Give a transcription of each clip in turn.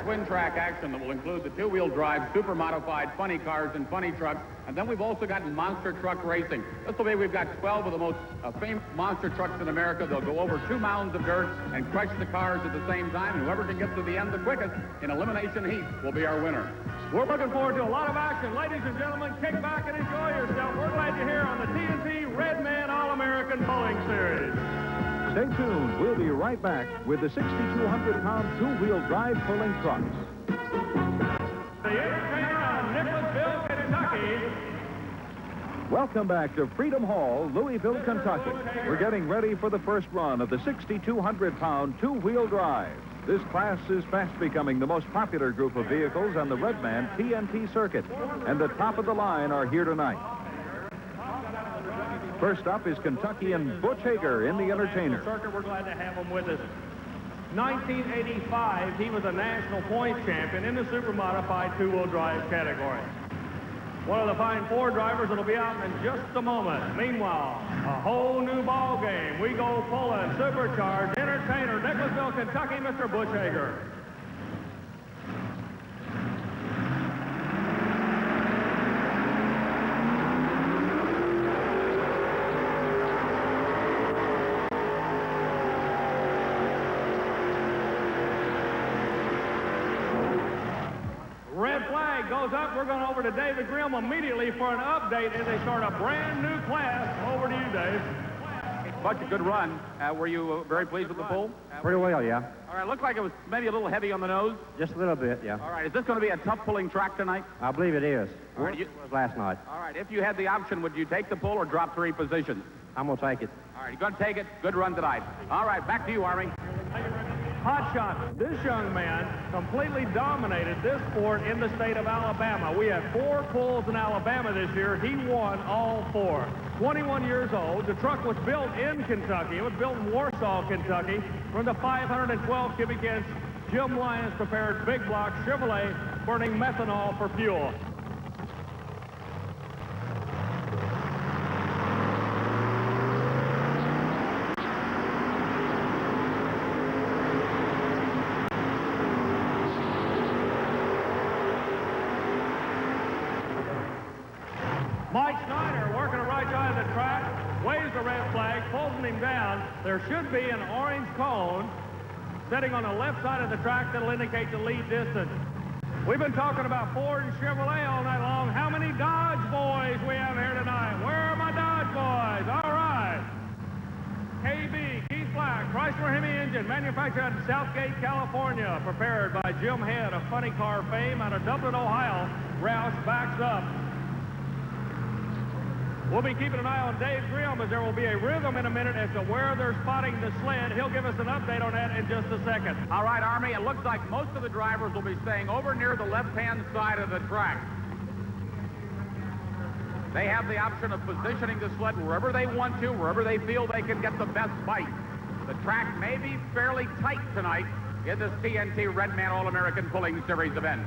twin track action that will include the two-wheel drive, super modified funny cars and funny trucks. And then we've also got monster truck racing. This will be, we've got 12 of the most famous monster trucks in America. They'll go over 2 mounds of dirt and crush the cars at the same time. And whoever can get to the end the quickest in elimination heat will be our winner. We're looking forward to a lot of action. Ladies and gentlemen, kick back and enjoy yourself. We're glad you're here on the TNT Redman All-American Pulling Series. Stay tuned. We'll be right back with the 6,200-pound two-wheel drive pulling trucks. The entertainer on Nicholasville, Kentucky. Welcome back to Freedom Hall, Louisville, Kentucky. We're getting ready for the first run of the 6,200-pound two-wheel drive. This class is fast becoming the most popular group of vehicles on the Redman TNT circuit. And the top of the line are here tonight. First up is Kentuckian Butch Hager in the entertainer. Circuit, we're glad to have him with us. 1985, he was a national points champion in the super modified two-wheel drive category. One of the fine Ford drivers that'll be out in just a moment. Meanwhile, a whole new ball game. We go pulling, supercharged, entertainer, Nicholasville, Kentucky, Mr. Butch Hager. Red flag goes up. We're going over to David Grimm immediately for an update as they start a brand new class. Over to you, Dave. Butch, a good run. Were you very pleased with the pull? Pretty well, yeah. All right, looked like it was maybe a little heavy on the nose. Just a little bit, yeah. All right, is this going to be a tough pulling track tonight? I believe it is. All right, It was last night. All right, if you had the option, would you take the pull or drop 3 positions? I'm going to take it. All right, you're going to take it. Good run tonight. All right, back to you, Army. Hot shot. This young man completely dominated this sport in the state of Alabama. We had 4 pulls in Alabama this year. He won all 4. 21 years old. The truck was built in Kentucky. It was built in Warsaw, Kentucky, from the 512 cubic inch Jim Lyons prepared big block Chevrolet burning methanol for fuel. Mike Snyder working the right side of the track, waves the red flag, pulling him down. There should be an orange cone sitting on the left side of the track that'll indicate the lead distance. We've been talking about Ford and Chevrolet all night long. How many Dodge boys we have here tonight? Where are my Dodge boys? All right. KB, Keith Black, Chrysler Hemi engine, manufactured in Southgate, California, prepared by Jim Head of funny car fame out of Dublin, Ohio. Roush backs up. We'll be keeping an eye on Dave Grimm as there will be a rhythm in a minute as to where they're spotting the sled. He'll give us an update on that in just a second. All right, Army, it looks like most of the drivers will be staying over near the left-hand side of the track. They have the option of positioning the sled wherever they want to, wherever they feel they can get the best bite. The track may be fairly tight tonight in this TNT Redman All-American Pulling Series event.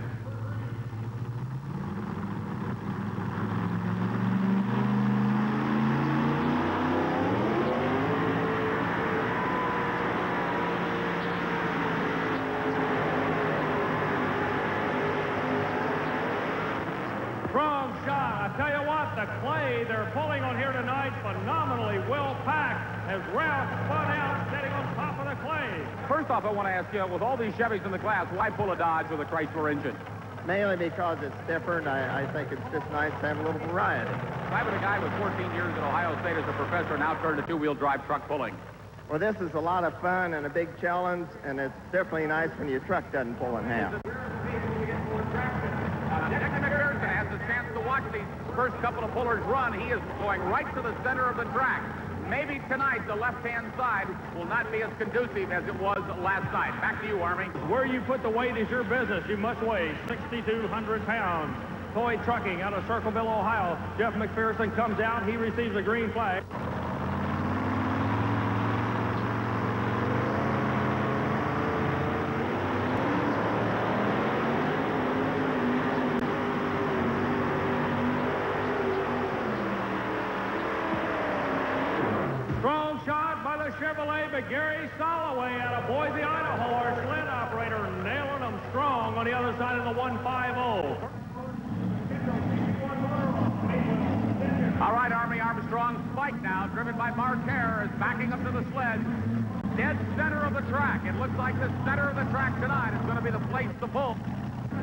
Strong shot. I tell you what, the clay they're pulling on here tonight, phenomenally well packed as Roush spun out, sitting on top of the clay. First off, I want to ask you, with all these Chevys in the class, why pull a Dodge with a Chrysler engine? Mainly because it's different. I think it's just nice to have a little variety. Why would a guy with 14 years at Ohio State as a professor now turn to two-wheel drive truck pulling? Well, this is a lot of fun and a big challenge, and it's definitely nice when your truck doesn't pull in half. Has a chance to watch these first couple of pullers run. He is going right to the center of the track. Maybe tonight the left-hand side will not be as conducive as it was last night. Back to you, Army. Where you put the weight is your business. You must weigh 6,200 pounds. Toy Trucking out of Circleville, Ohio. Jeff McPherson comes out. He receives a green flag. Strong shot by the Chevrolet, but Gary Soloway out of Boise, Idaho, our sled operator, nailing them strong on the other side of the 150. All right, Army Armstrong, Spike now, driven by Mark Hare, is backing up to the sled. Dead center of the track. It looks like the center of the track tonight is going to be the place to pull.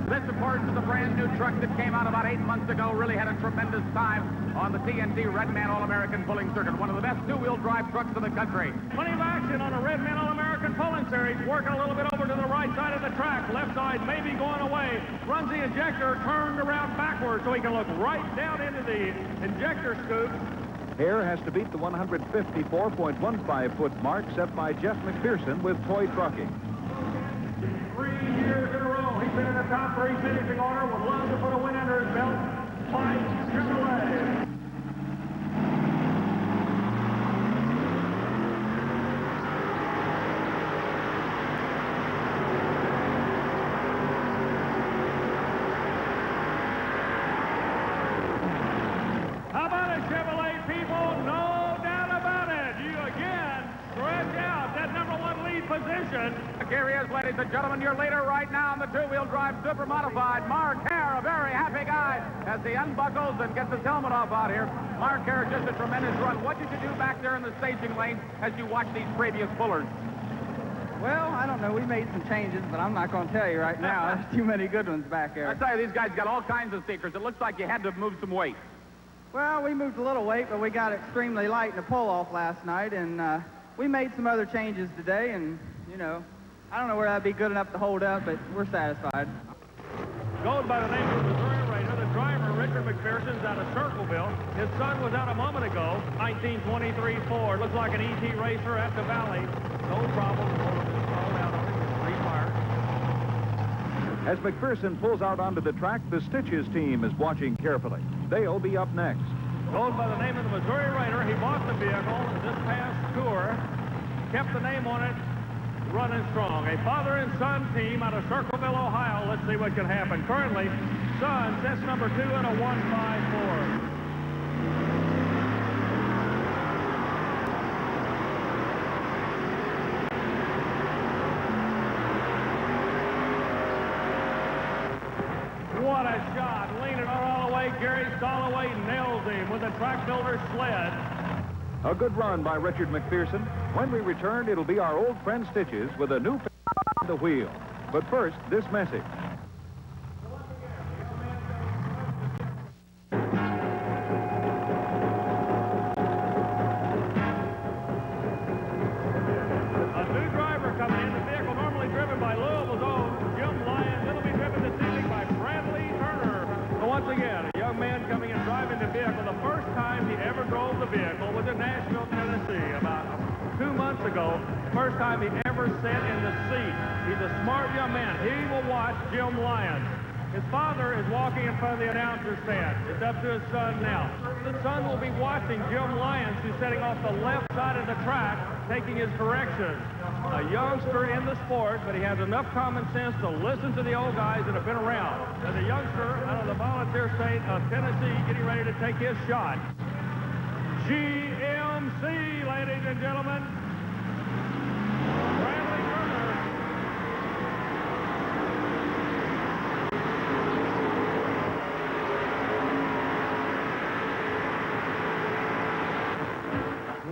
This, of course, is a brand new truck that came out about 8 months ago. Really had a tremendous time on the TNT Redman All-American Pulling Circuit. One of the best two-wheel drive trucks in the country. Plenty of action on a Redman All-American Pulling Series. Working a little bit over to the right side of the track. Left side maybe going away. Runs the injector, turned around backwards so he can look right down into the injector scoop. Hare has to beat the 154.15-foot mark set by Jeff McPherson with Toy Trucking. 3 years in a row, he's been in the top 3 finishing order. Would love to put a win under his belt. Fight Chevrolet. How about it, Chevrolet people? No doubt about it. You again stretch out that #1 lead position. Here he is, ladies and gentlemen. Your leader right now in the two-wheel drive Supermodified, Mark Hare, a very happy guy as he unbuckles and gets his helmet off out here. Mark Hare, just a tremendous run. What did you do back there in the staging lane as you watched these previous pullers? Well, I don't know. We made some changes, but I'm not going to tell you right now. There's too many good ones back there. I tell you, these guys got all kinds of secrets. It looks like you had to move some weight. Well, we moved a little weight, but we got extremely light in the pull-off last night, and we made some other changes today, and, you know, I don't know where that'd be good enough to hold up, but we're satisfied. Goes by the name of the Missouri Raider. The driver, Richard McPherson's out of Circleville. His son was out a moment ago, 1923 Ford. Looks like an ET racer at the Valley. No problem. As McPherson pulls out onto the track, the Stitches team is watching carefully. They'll be up next. Goes by the name of the Missouri Raider. He bought the vehicle this past tour. Kept the name on it. Running strong. A father and son team out of Circleville, Ohio. Let's see what can happen. Currently, son sets number 2 in a 154. What a shot. Leaning all the way. Gary Stalloway nails him with a track builder sled. A good run by Richard McPherson. When we return, it'll be our old friend Stitches with a new on the wheel. But first, this message. A new driver coming in. The vehicle normally driven by Louisville's own Jim Lyons. It'll be driven this evening by Bradley Turner. So once again, a young man coming and driving the vehicle. The first time he ever drove the vehicle was in Nashville, Tennessee, about 2 months ago. First time he ever sat in the seat. He's a smart young man. He will watch Jim Lyons. His father is walking in front of the announcer stand. It's up to his son now. The son will be watching Jim Lyons, who's sitting off the left side of the track, taking his directions. A youngster in the sport, but he has enough common sense to listen to the old guys that have been around. There's a youngster out of the volunteer state of Tennessee getting ready to take his shot. GMC, ladies and gentlemen. Bradley Turner.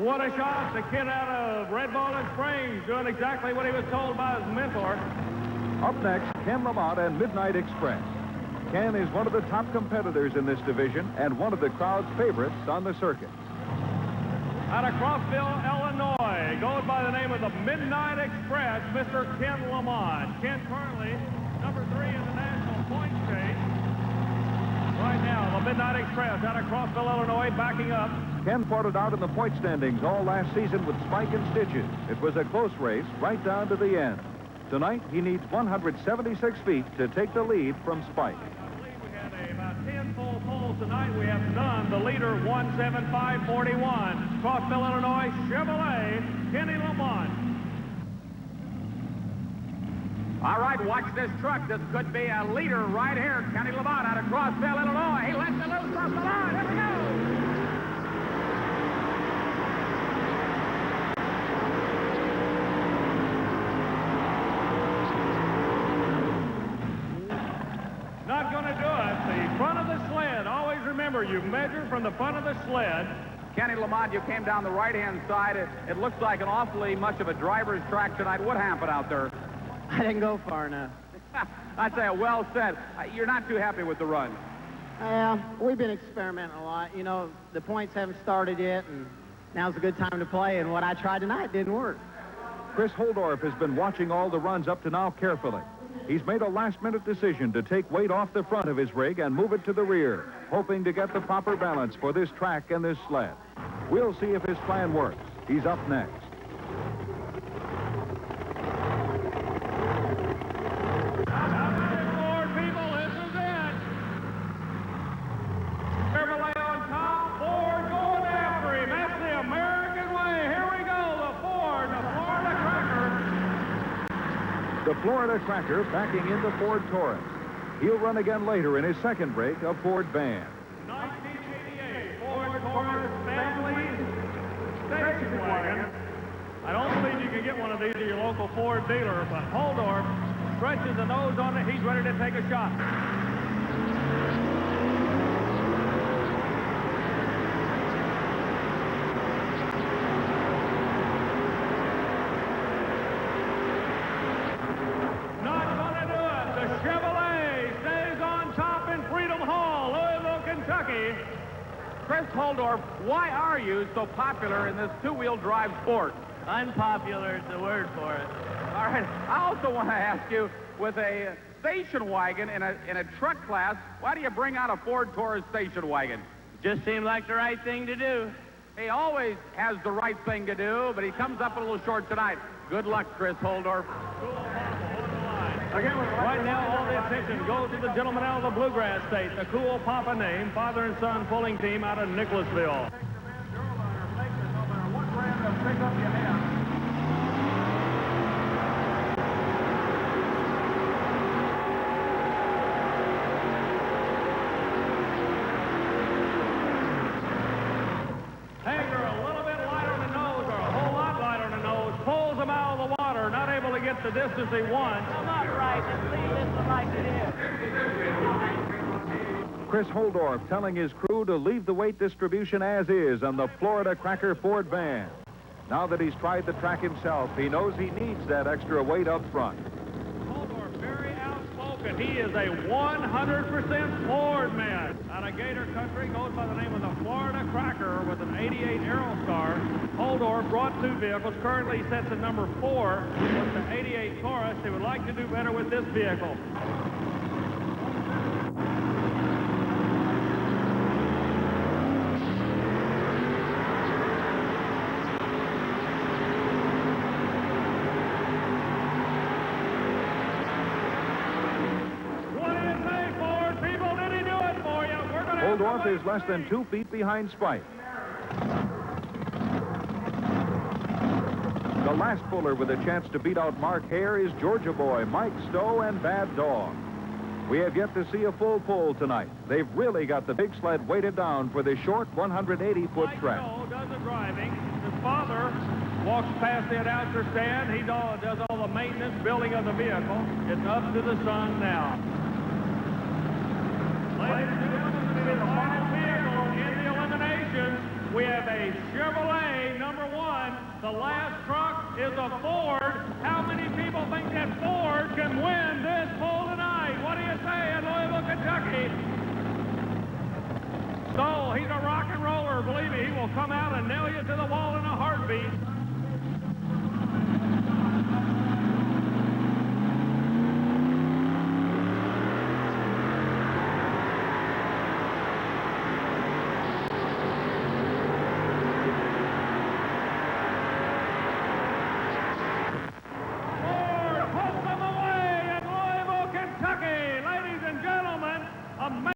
What a shot. The kid out of Red Ball and Springs doing exactly what he was told by his mentor. Up next, Ken Lamont and Midnight Express. Ken is one of the top competitors in this division and one of the crowd's favorites on the circuit. Out of Crossville, Illinois, goes by the name of the Midnight Express, Mr. Ken Lamont. Ken currently number 3 in the national point chase. Right now, the Midnight Express out of Crossville, Illinois, backing up. Ken fought it out in the point standings all last season with Spike and Stitches. It was a close race right down to the end. Tonight, he needs 176 feet to take the lead from Spike. We had about 10 full poles tonight. We have none. The leader, 175.41. Crossville, Illinois, Chevrolet, Kenny Lamont. All right, watch this truck. This could be a leader right here. Kenny Lamont out of Crossville, Illinois. He lets it loose off the line. Here we go. remember, you measure from the front of the sled. Kenny Lamont, you came down the right-hand side. It looks like an awfully much of a driver's track tonight. What happened out there? I didn't go far enough. I tell you, well said. You're not too happy with the run. We've been experimenting a lot. You know, the points haven't started yet, and now's a good time to play, and what I tried tonight didn't work. Chris Holdorf has been watching all the runs up to now carefully. He's made a last-minute decision to take weight off the front of his rig and move it to the rear, hoping to get the proper balance for this track and this sled. We'll see if his plan works. He's up next. The Florida Cracker backing into Ford Taurus. He'll run again later in his second break, a Ford van. 1988 Ford Taurus family station wagon. I don't believe you can get one of these at your local Ford dealer, but Holdorf stretches the nose on it. He's ready to take a shot. Chris Holdorf, why are you so popular in this two-wheel drive sport? Unpopular is the word for it. All right. I also want to ask you, with a station wagon in a truck class, why do you bring out a Ford Taurus station wagon? Just seemed like the right thing to do. He always has the right thing to do, but he comes up a little short tonight. Good luck, Chris Holdorf. Right now, all the attention goes to the gentleman out of the Bluegrass State, the Cool Papa name, father and son pulling team out of Nicholasville. Hager, a little bit lighter on the nose, or a whole lot lighter on the nose, pulls him out of the water, not able to get the distance he wants. I'm not right. Just leave this like it is. Chris Holdorf telling his crew to leave the weight distribution as is on the Florida Cracker Ford van. Now that he's tried the track himself, he knows he needs that extra weight up front. Holdorf, very outspoken. He is a 100% Ford man. Out of Gator Country, goes by the name of the Florida Cracker with an 88 Aerostar. Holdorf brought two vehicles. Currently he sets at number 4 with the 88 Taurus. He would like to do better with this vehicle. Holdorf is less than 2 feet behind Spike. The last puller with a chance to beat out Mark Hare is Georgia boy Mike Stowe and Bad Dog. We have yet to see a full pull tonight. They've really got the big sled weighted down for this short 180-foot track. Mike Stowe does the driving. His father walks past the announcer stand. He does all the maintenance, building of the vehicle. It's up to the son now. Ladies and gentlemen, the final vehicle in the eliminations, we have a Chevrolet number 1. The last truck is a Ford. How many people think that Ford can win this poll tonight? What do you say in Louisville, Kentucky? So he's a rock and roller. Believe me, he will come out and nail you to the wall in a heartbeat.